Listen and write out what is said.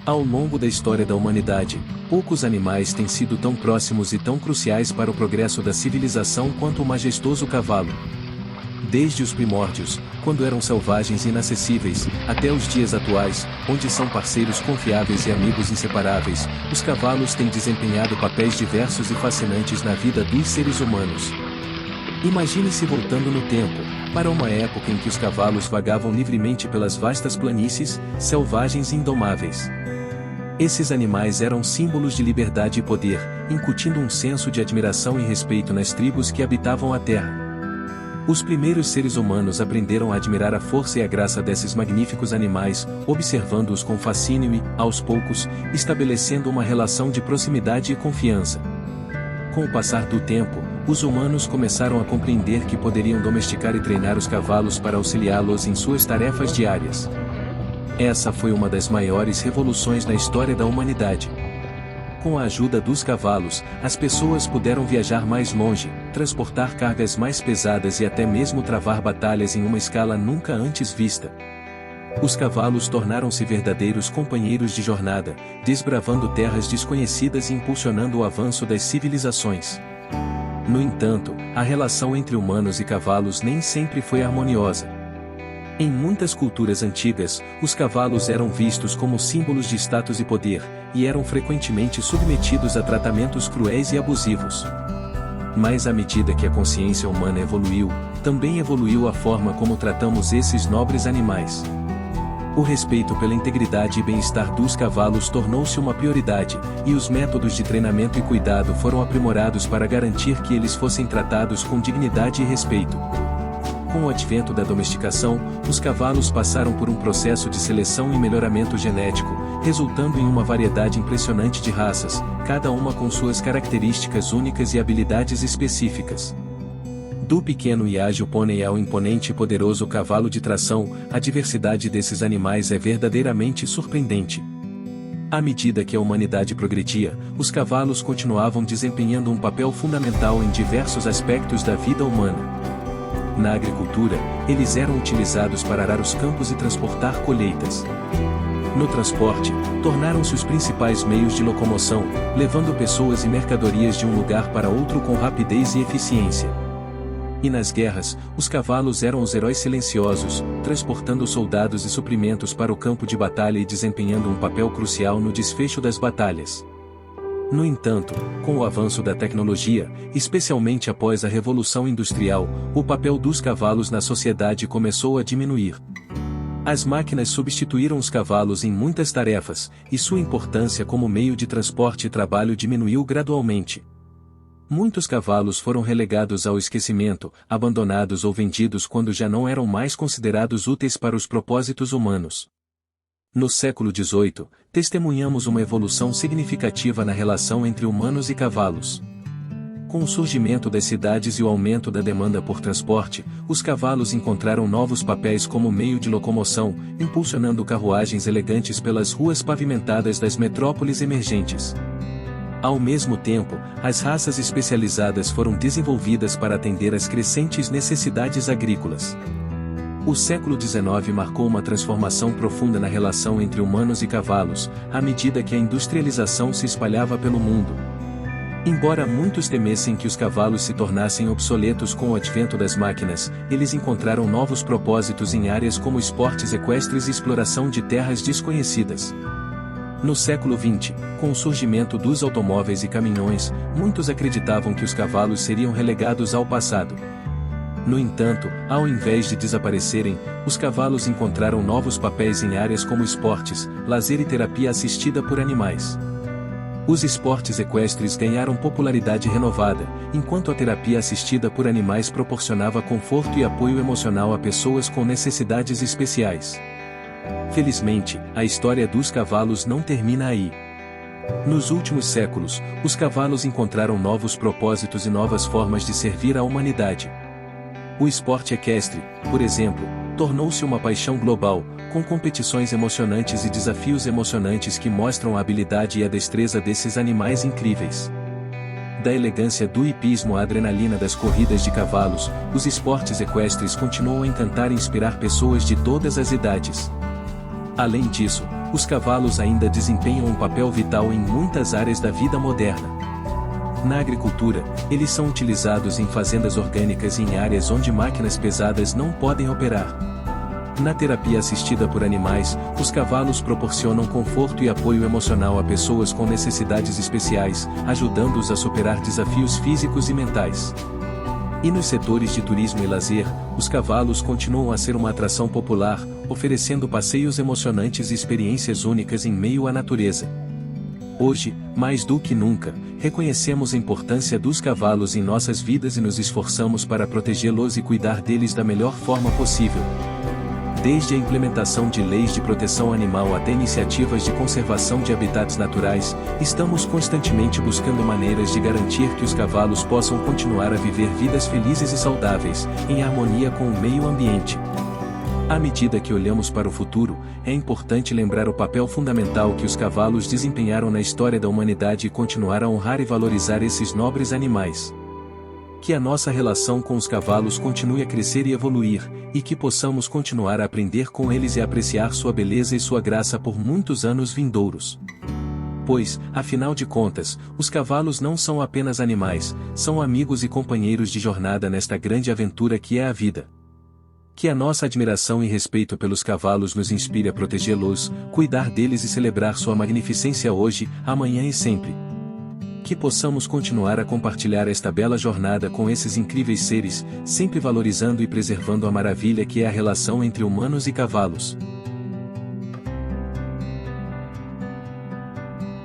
Ao longo da história da humanidade, poucos animais têm sido tão próximos e tão cruciais para o progresso da civilização quanto o majestoso cavalo. Desde os primórdios, quando eram selvagens e inacessíveis, até os dias atuais, onde são parceiros confiáveis e amigos inseparáveis, os cavalos têm desempenhado papéis diversos e fascinantes na vida dos seres humanos. Imagine-se voltando no tempo, para uma época em que os cavalos vagavam livremente pelas vastas planícies, selvagens e indomáveis. Esses animais eram símbolos de liberdade e poder, incutindo um senso de admiração e respeito nas tribos que habitavam a terra. Os primeiros seres humanos aprenderam a admirar a força e a graça desses magníficos animais, observando-os com fascínio e, aos poucos, estabelecendo uma relação de proximidade e confiança. Com o passar do tempo, os humanos começaram a compreender que poderiam domesticar e treinar os cavalos para auxiliá-los em suas tarefas diárias. Essa foi uma das maiores revoluções na história da humanidade. Com a ajuda dos cavalos, as pessoas puderam viajar mais longe, transportar cargas mais pesadas e até mesmo travar batalhas em uma escala nunca antes vista. Os cavalos tornaram-se verdadeiros companheiros de jornada, desbravando terras desconhecidas e impulsionando o avanço das civilizações. No entanto, a relação entre humanos e cavalos nem sempre foi harmoniosa. Em muitas culturas antigas, os cavalos eram vistos como símbolos de status e poder, e eram frequentemente submetidos a tratamentos cruéis e abusivos. Mas à medida que a consciência humana evoluiu, também evoluiu a forma como tratamos esses nobres animais. O respeito pela integridade e bem-estar dos cavalos tornou-se uma prioridade, e os métodos de treinamento e cuidado foram aprimorados para garantir que eles fossem tratados com dignidade e respeito. Com o advento da domesticação, os cavalos passaram por um processo de seleção e melhoramento genético, resultando em uma variedade impressionante de raças, cada uma com suas características únicas e habilidades específicas. Do pequeno e ágil pônei ao imponente e poderoso cavalo de tração, a diversidade desses animais é verdadeiramente surpreendente. À medida que a humanidade progredia, os cavalos continuavam desempenhando um papel fundamental em diversos aspectos da vida humana. Na agricultura, eles eram utilizados para arar os campos e transportar colheitas. No transporte, tornaram-se os principais meios de locomoção, levando pessoas e mercadorias de um lugar para outro com rapidez e eficiência. E nas guerras, os cavalos eram os heróis silenciosos, transportando soldados e suprimentos para o campo de batalha e desempenhando um papel crucial no desfecho das batalhas. No entanto, com o avanço da tecnologia, especialmente após a Revolução Industrial, o papel dos cavalos na sociedade começou a diminuir. As máquinas substituíram os cavalos em muitas tarefas, e sua importância como meio de transporte e trabalho diminuiu gradualmente. Muitos cavalos foram relegados ao esquecimento, abandonados ou vendidos quando já não eram mais considerados úteis para os propósitos humanos. No século XVIII, testemunhamos uma evolução significativa na relação entre humanos e cavalos. Com o surgimento das cidades e o aumento da demanda por transporte, os cavalos encontraram novos papéis como meio de locomoção, impulsionando carruagens elegantes pelas ruas pavimentadas das metrópoles emergentes. Ao mesmo tempo, as raças especializadas foram desenvolvidas para atender às crescentes necessidades agrícolas. O século XIX marcou uma transformação profunda na relação entre humanos e cavalos, à medida que a industrialização se espalhava pelo mundo. Embora muitos temessem que os cavalos se tornassem obsoletos com o advento das máquinas, eles encontraram novos propósitos em áreas como esportes equestres e exploração de terras desconhecidas. No século XX, com o surgimento dos automóveis e caminhões, muitos acreditavam que os cavalos seriam relegados ao passado. No entanto, ao invés de desaparecerem, os cavalos encontraram novos papéis em áreas como esportes, lazer e terapia assistida por animais. Os esportes equestres ganharam popularidade renovada, enquanto a terapia assistida por animais proporcionava conforto e apoio emocional a pessoas com necessidades especiais. Felizmente, a história dos cavalos não termina aí. Nos últimos séculos, os cavalos encontraram novos propósitos e novas formas de servir à humanidade. O esporte equestre, por exemplo, tornou-se uma paixão global, com competições emocionantes e desafios emocionantes que mostram a habilidade e a destreza desses animais incríveis. Da elegância do hipismo à adrenalina das corridas de cavalos, os esportes equestres continuam a encantar e inspirar pessoas de todas as idades. Além disso, os cavalos ainda desempenham um papel vital em muitas áreas da vida moderna. Na agricultura, eles são utilizados em fazendas orgânicas e em áreas onde máquinas pesadas não podem operar. Na terapia assistida por animais, os cavalos proporcionam conforto e apoio emocional a pessoas com necessidades especiais, ajudando-os a superar desafios físicos e mentais. E nos setores de turismo e lazer, os cavalos continuam a ser uma atração popular, oferecendo passeios emocionantes e experiências únicas em meio à natureza. Hoje, mais do que nunca, reconhecemos a importância dos cavalos em nossas vidas e nos esforçamos para protegê-los e cuidar deles da melhor forma possível. Desde a implementação de leis de proteção animal até iniciativas de conservação de habitats naturais, estamos constantemente buscando maneiras de garantir que os cavalos possam continuar a viver vidas felizes e saudáveis, em harmonia com o meio ambiente. À medida que olhamos para o futuro, é importante lembrar o papel fundamental que os cavalos desempenharam na história da humanidade e continuar a honrar e valorizar esses nobres animais. Que a nossa relação com os cavalos continue a crescer e evoluir, e que possamos continuar a aprender com eles e apreciar sua beleza e sua graça por muitos anos vindouros. Pois, afinal de contas, os cavalos não são apenas animais, são amigos e companheiros de jornada nesta grande aventura que é a vida. Que a nossa admiração e respeito pelos cavalos nos inspire a protegê-los, cuidar deles e celebrar sua magnificência hoje, amanhã e sempre. Que possamos continuar a compartilhar esta bela jornada com esses incríveis seres, sempre valorizando e preservando a maravilha que é a relação entre humanos e cavalos.